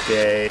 day.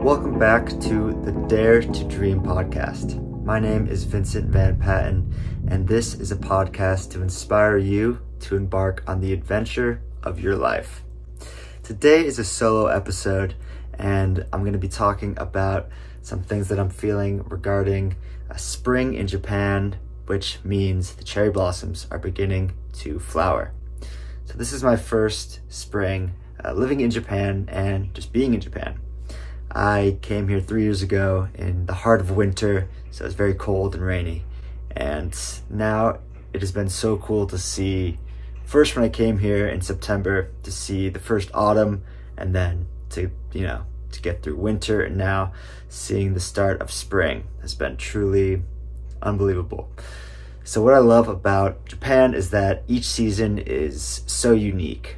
Welcome back to the Dare to Dream podcast. My name is Vincent Van Patten, and this is a podcast to inspire you to embark on the adventure of your life. Today is a solo episode, and I'm going to be talking about some things that I'm feeling regarding spring in Japan, which means the cherry blossoms are beginning to flower. So this is my first spring living in Japan and just being in Japan. I came here 3 years ago in the heart of winter, so it's very cold and rainy. And now it has been so cool to see, first when I came here in September, to see the first autumn, and then to get through winter, and now seeing the start of spring has been truly unbelievable. So what I love about Japan is that each season is so unique.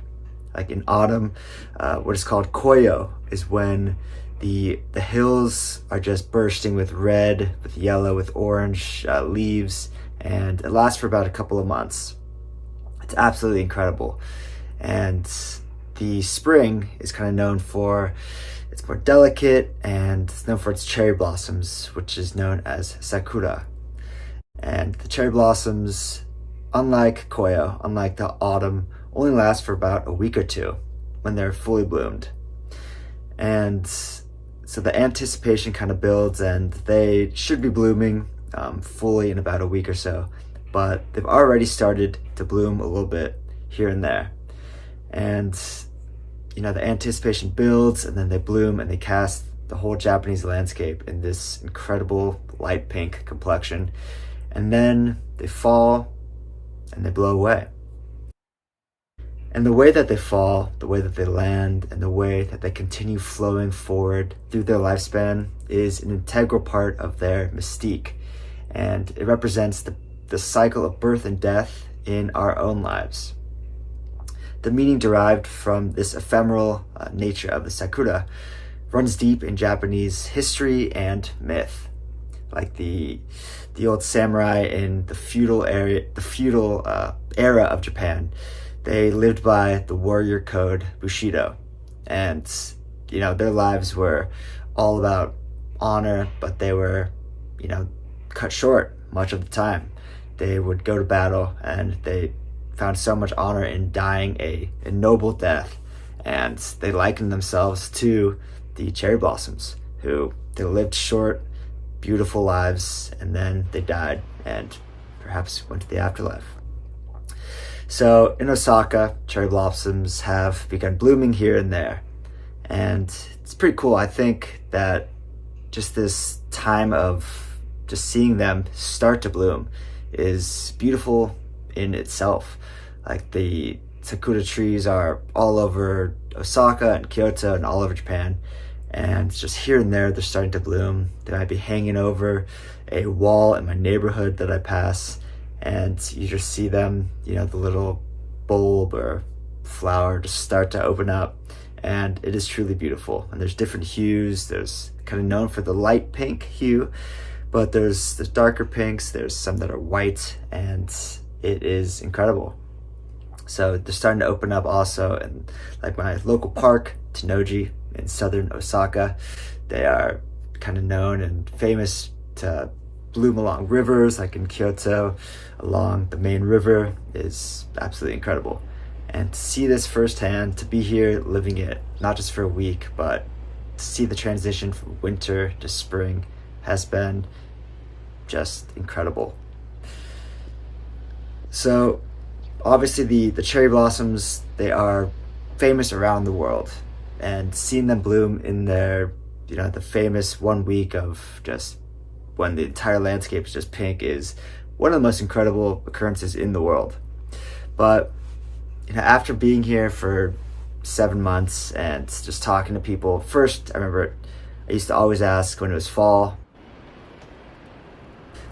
Like in autumn, what is called koyo is when the hills are just bursting with red, with yellow, with orange leaves, and it lasts for about a couple of months. It's absolutely incredible. And the spring is kind of known for, it's more delicate, and it's known for its cherry blossoms, which is known as Sakura. And the cherry blossoms, unlike koyo, unlike the autumn, only last for about a week or two when they're fully bloomed. And so the anticipation kind of builds, and they should be blooming fully in about a week or so, but they've already started to bloom a little bit here and there. And the anticipation builds, and then they bloom, and they cast the whole Japanese landscape in this incredible light pink complexion, and then they fall and they blow away. And the way that they fall, the way that they land, and the way that they continue flowing forward through their lifespan is an integral part of their mystique. And it represents the cycle of birth and death in our own lives. The meaning derived from this ephemeral nature of the Sakura runs deep in Japanese history and myth. Like the old samurai in the feudal era of Japan, they lived by the warrior code Bushido, and their lives were all about honor, but they were cut short much of the time. They would go to battle, and they found so much honor in dying a noble death, and they likened themselves to the cherry blossoms, who they lived short, beautiful lives, and then they died and perhaps went to the afterlife. So in Osaka, cherry blossoms have begun blooming here and there, and it's pretty cool. I think that just this time of just seeing them start to bloom is beautiful in itself. Like the sakura trees are all over Osaka and Kyoto and all over Japan, and just here and there they're starting to bloom. They might be hanging over a wall in my neighborhood that I pass, and you just see them, the little bulb or flower just start to open up, and it is truly beautiful. And there's different hues. There's kind of known for the light pink hue, but there's the darker pinks, there's some that are white, and it is incredible. So they're starting to open up also in like my local park, Tennoji, in southern Osaka. They are kind of known and famous to bloom along rivers, like in Kyoto, along the main river is absolutely incredible. And to see this firsthand, to be here living it, not just for a week, but to see the transition from winter to spring has been just incredible. So obviously the cherry blossoms, they are famous around the world, and seeing them bloom in their, the famous 1 week of just when the entire landscape is just pink is one of the most incredible occurrences in the world. But after being here for 7 months and just talking to people, first I remember I used to always ask when it was fall,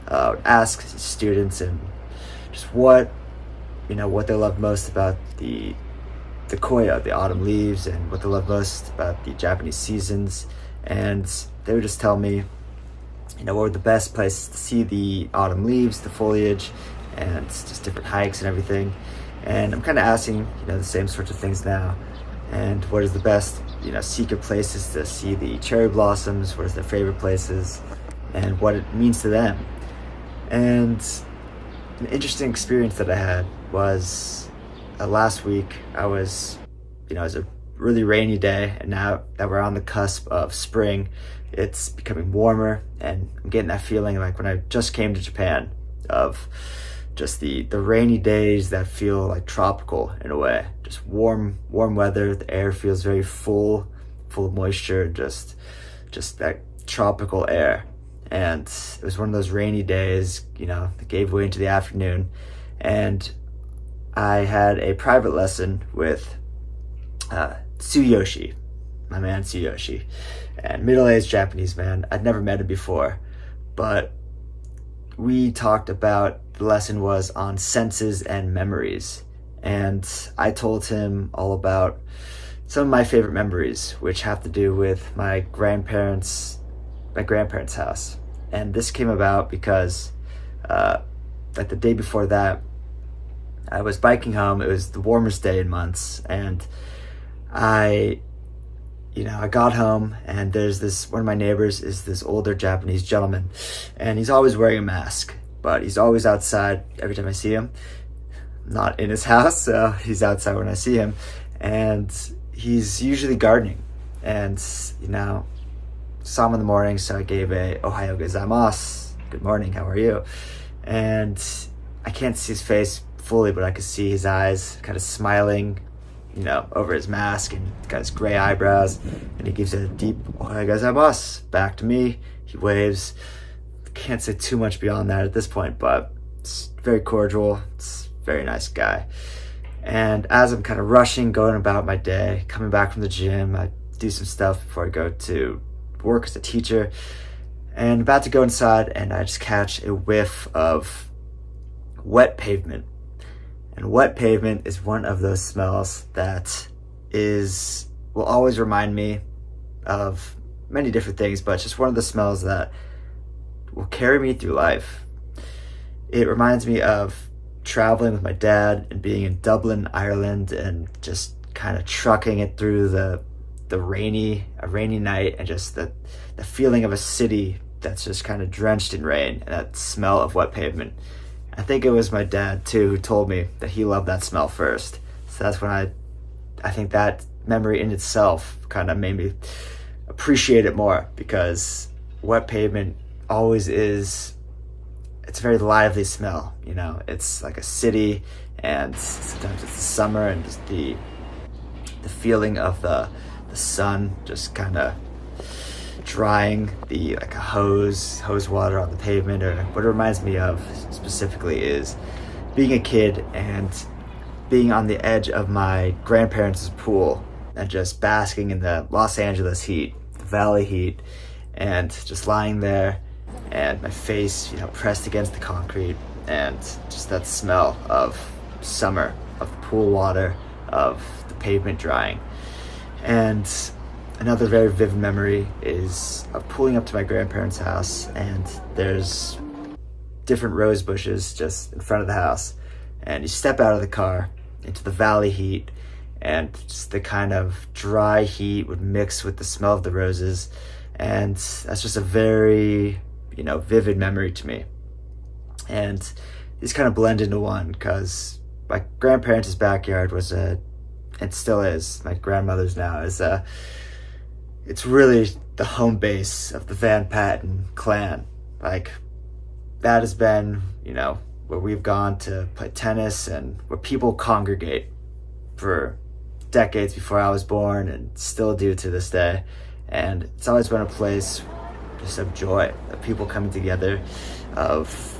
ask students and just what they love most about the koya, the autumn leaves, and what they love most about the Japanese seasons. And they would just tell me, what were the best places to see the autumn leaves, the foliage, and just different hikes and everything. And I'm kind of asking, the same sorts of things now. And what is the best, secret places to see the cherry blossoms? What is their favorite places? And what it means to them. And an interesting experience that I had was last week. It was a really rainy day, and now that we're on the cusp of spring, it's becoming warmer, and I'm getting that feeling like when I just came to Japan of just the rainy days that feel like tropical in a way. Just warm weather. The air feels very full of moisture, just that tropical air. And it was one of those rainy days, that gave way into the afternoon. And I had a private lesson with Tsuyoshi, my man Tsuyoshi, and middle-aged Japanese man. I'd never met him before, but we talked about, the lesson was on senses and memories. And I told him all about some of my favorite memories, which have to do with my grandparents' house. And this came about because like the day before that, I was biking home. It was the warmest day in months, and I got home, and there's one of my neighbors is this older Japanese gentleman, and he's always wearing a mask, but he's always outside every time I see him. Not in his house, so he's outside when I see him, and he's usually gardening. And saw him in the morning, so I gave a "Ohayo gozaimasu," good morning, how are you? And I can't see his face fully, but I could see his eyes kind of smiling, over his mask, and got his gray eyebrows, and he gives a deep "Ohayo gozaimasu" back to me. He waves. Can't say too much beyond that at this point, but it's very cordial. It's a very nice guy. And as I'm kind of rushing, going about my day, coming back from the gym, I do some stuff before I go to work as a teacher, and about to go inside, and I just catch a whiff of wet pavement. And wet pavement is one of those smells that will always remind me of many different things, but just one of the smells that will carry me through life. It reminds me of traveling with my dad and being in Dublin, Ireland, and just kind of trucking it through a rainy night, and just the feeling of a city that's just kind of drenched in rain, and that smell of wet pavement. I think it was my dad too who told me that he loved that smell first. So that's when I think that memory in itself kind of made me appreciate it more, because wet pavement always is, it's a very lively smell. It's like a city, and sometimes it's the summer, and just the feeling of the sun just kind of drying like a hose water on the pavement. Or what it reminds me of specifically is being a kid and being on the edge of my grandparents' pool and just basking in the Los Angeles heat, the valley heat, and just lying there, and my face pressed against the concrete, and just that smell of summer, of the pool water, of the pavement drying. And another very vivid memory is of pulling up to my grandparents' house, and there's different rose bushes just in front of the house, and you step out of the car into the valley heat, and just the kind of dry heat would mix with the smell of the roses, and that's just a very vivid memory to me. And these kind of blend into one, because my grandparents' backyard was it still is, my grandmother's now, it's really the home base of the Van Patten clan. Like, that has been, where we've gone to play tennis and where people congregate for decades before I was born and still do to this day. And it's always been a place just of joy, of people coming together, of,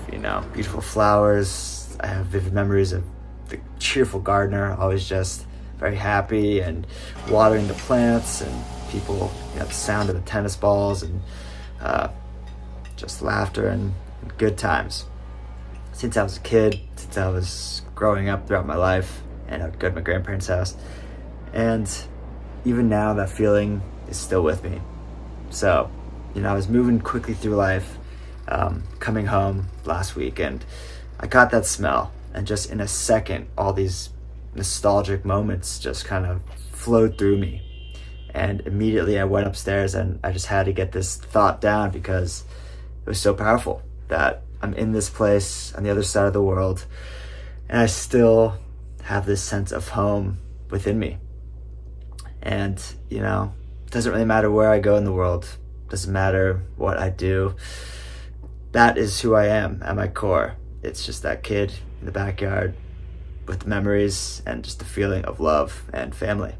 beautiful flowers. I have vivid memories of the cheerful gardener, always just very happy and watering the plants, and people, the sound of the tennis balls, and just laughter and good times. Since I was a kid, since I was growing up throughout my life, and I would go to my grandparents' house. And even now, that feeling is still with me. So, I was moving quickly through life, coming home last week, and I got that smell. And just in a second, all these nostalgic moments just kind of flowed through me. And immediately I went upstairs and I just had to get this thought down, because it was so powerful that I'm in this place on the other side of the world, and I still have this sense of home within me. And, it doesn't really matter where I go in the world. It doesn't matter what I do. That is who I am at my core. It's just that kid in the backyard with memories and just the feeling of love and family.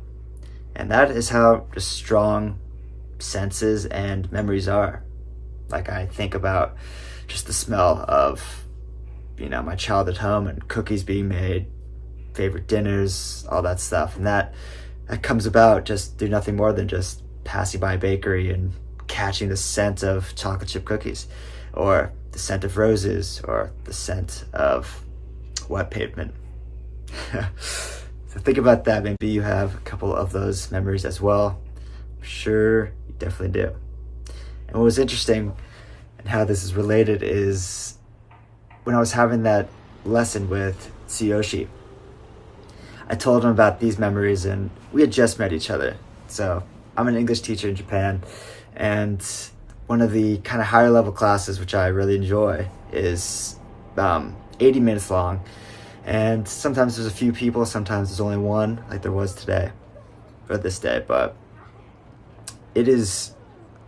And that is how just strong senses and memories are. Like, I think about just the smell of, my childhood home and cookies being made, favorite dinners, all that stuff. And that comes about just through nothing more than just passing by a bakery and catching the scent of chocolate chip cookies, or the scent of roses, or the scent of wet pavement. So think about that. Maybe you have a couple of those memories as well. I'm sure you definitely do. And what was interesting and how this is related is when I was having that lesson with Tsuyoshi, I told him about these memories, and we had just met each other. So I'm an English teacher in Japan, and one of the kind of higher level classes, which I really enjoy, is 80 minutes long. And sometimes there's a few people, sometimes there's only one, like there was today, or this day. But it is,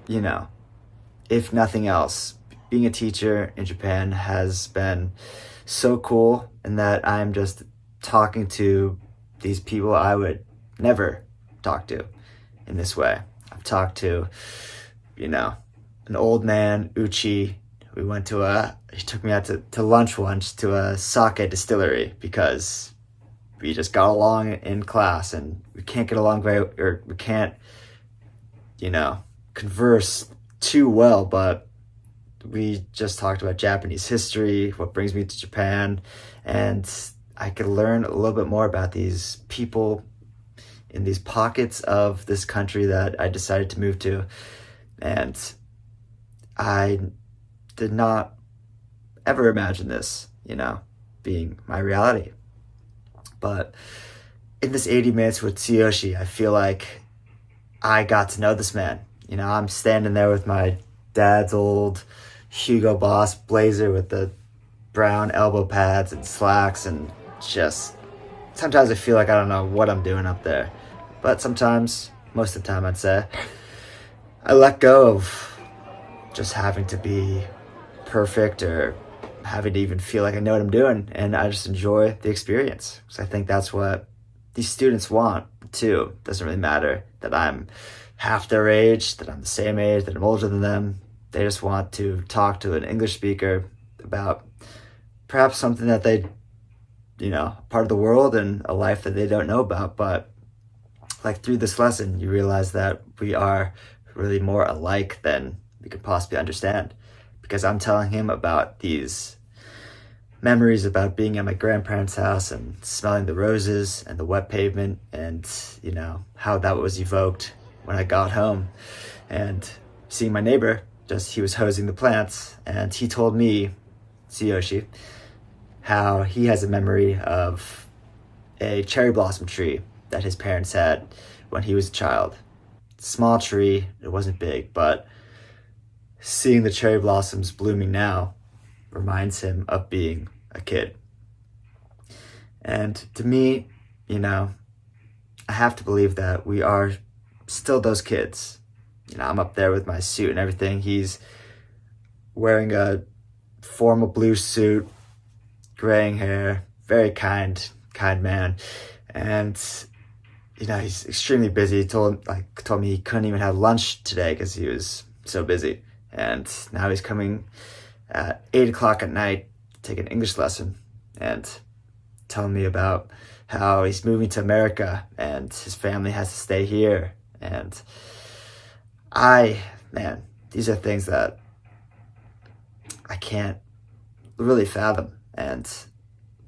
if nothing else, being a teacher in Japan has been so cool, in that I'm just talking to these people I would never talk to in this way. I've talked to, an old man, Uchi. He took me out to lunch once to a sake distillery, because we just got along in class, and we can't get along we can't, converse too well, but we just talked about Japanese history, what brings me to Japan, and I could learn a little bit more about these people in these pockets of this country that I decided to move to. And I did not ever imagine this, being my reality. But in this 80 minutes with Tsuyoshi, I feel like I got to know this man. I'm standing there with my dad's old Hugo Boss blazer with the brown elbow pads and slacks, and just sometimes I feel like I don't know what I'm doing up there. But sometimes, most of the time I'd say, I let go of just having to be perfect or having to even feel like I know what I'm doing, and I just enjoy the experience, because I think that's what these students want too. It doesn't really matter that I'm half their age, that I'm the same age, that I'm older than them. They just want to talk to an English speaker about perhaps something that they, part of the world and a life that they don't know about. But like, through this lesson, you realize that we are really more alike than we could possibly understand, because I'm telling him about these memories about being at my grandparents' house and smelling the roses and the wet pavement, and how that was evoked when I got home, and seeing my neighbor, he was hosing the plants, and he told me, Tsuyoshi, how he has a memory of a cherry blossom tree that his parents had when he was a child. Small tree, it wasn't big, but seeing the cherry blossoms blooming now reminds him of being a kid. And to me, I have to believe that we are still those kids. I'm up there with my suit and everything. He's wearing a formal blue suit, graying hair, very kind man. And, he's extremely busy. He told me he couldn't even have lunch today because he was so busy. And now he's coming at 8 o'clock at night to take an English lesson and telling me about how he's moving to America and his family has to stay here. And these are things that I can't really fathom. And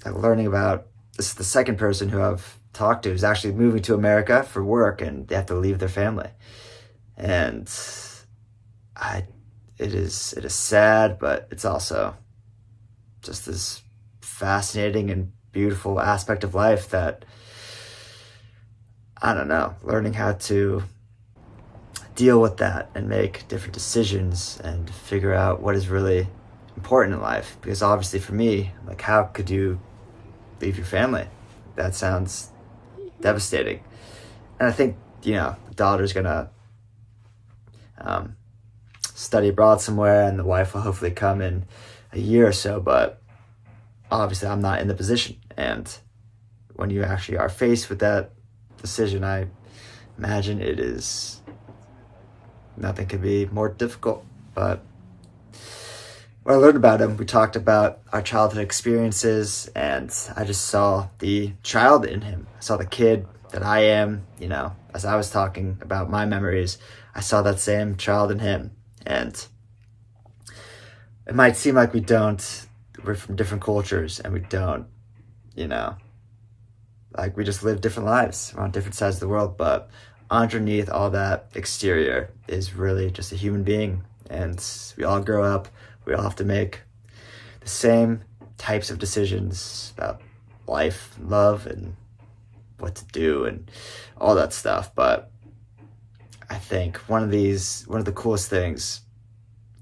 learning about this is the second person who I've talked to who's actually moving to America for work, and they have to leave their family. And it is sad, but it's also just this fascinating and beautiful aspect of life that, I don't know, learning how to deal with that and make different decisions and figure out what is really important in life. Because obviously for me, how could you leave your family? That sounds devastating. And I think, the daughter's gonna study abroad somewhere, and the wife will hopefully come in a year or so, but obviously I'm not in the position. And when you actually are faced with that decision, I imagine nothing could be more difficult. But when I learned about him, we talked about our childhood experiences, and I just saw the child in him. I saw the kid that I am, as I was talking about my memories, I saw that same child in him. And it might seem like we're from different cultures, and we don't, we just live different lives. We're on different sides of the world, but underneath all that exterior is really just a human being. And we all grow up. We all have to make the same types of decisions about life, and love, and what to do, and all that stuff. But I think one of the coolest things,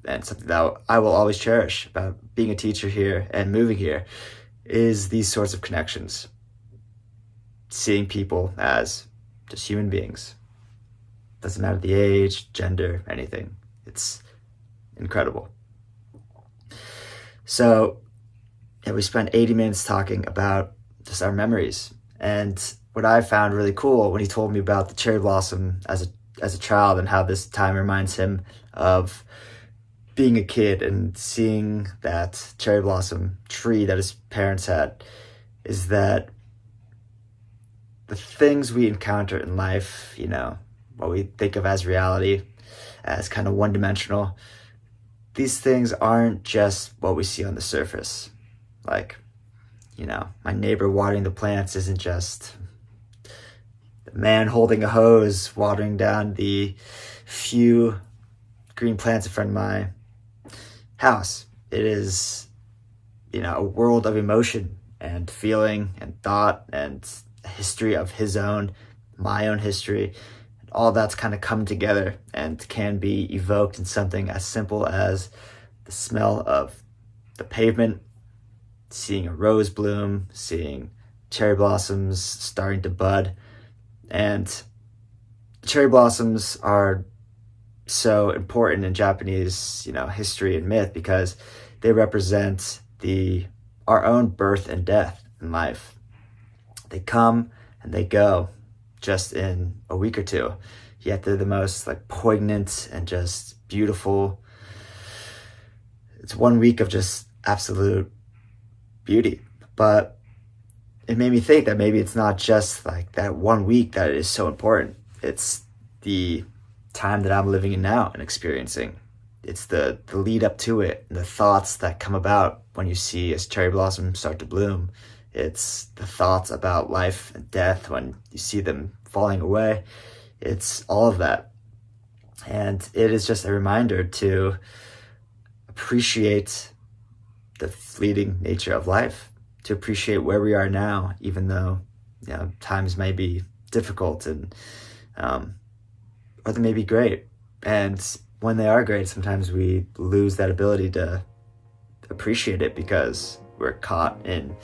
and something that I will always cherish about being a teacher here and moving here, is these sorts of connections. Seeing people as just human beings. Doesn't matter the age, gender, anything. It's incredible. So, we spent 80 minutes talking about just our memories. And what I found really cool when he told me about the cherry blossom as a child, and how this time reminds him of being a kid and seeing that cherry blossom tree that his parents had, is that the things we encounter in life, what we think of as reality, as kind of one-dimensional, these things aren't just what we see on the surface. My neighbor watering the plants isn't just the man holding a hose watering down the few green plants in front of my house. It is, a world of emotion and feeling and thought and a history of my own history. All that's kind of come together and can be evoked in something as simple as the smell of the pavement, seeing a rose bloom, seeing cherry blossoms starting to bud. And cherry blossoms are so important in Japanese, history and myth, because they represent our own birth and death in life. They come and they go just in a week or two, yet they're the most poignant and just beautiful. It's 1 week of just absolute beauty. But it made me think that maybe it's not just that 1 week that is so important. It's the time that I'm living in now and experiencing. It's the lead up to it, and the thoughts that come about when you see a cherry blossom start to bloom. It's the thoughts about life and death when you see them falling away. It's all of that. And it is just a reminder to appreciate the fleeting nature of life, to appreciate where we are now, even though times may be difficult and or they may be great. And when they are great, sometimes we lose that ability to appreciate it because we're caught in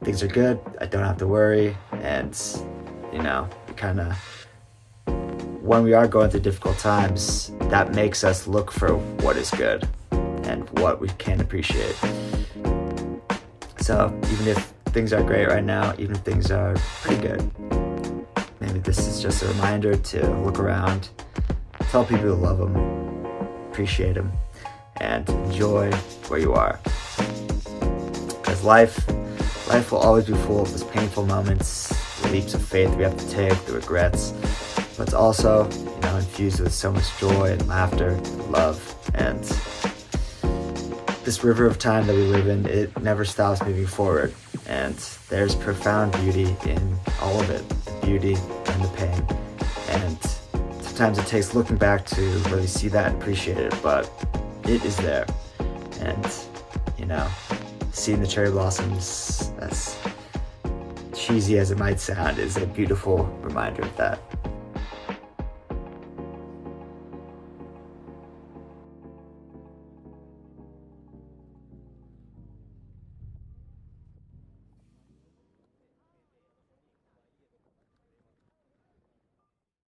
things are good, I don't have to worry, and when we are going through difficult times, that makes us look for what is good and what we can appreciate. So even if things are great right now, even if things are pretty good, maybe this is just a reminder to look around, tell people you love them, appreciate them, and enjoy where you are. Because life will always be full of those painful moments, the leaps of faith we have to take, the regrets, but it's also, infused with so much joy and laughter, and love, and this river of time that we live in, it never stops moving forward, and there's profound beauty in all of it, the beauty and the pain, and sometimes it takes looking back to really see that and appreciate it, but it is there, and seeing the cherry blossoms, as cheesy as it might sound, is a beautiful reminder of that.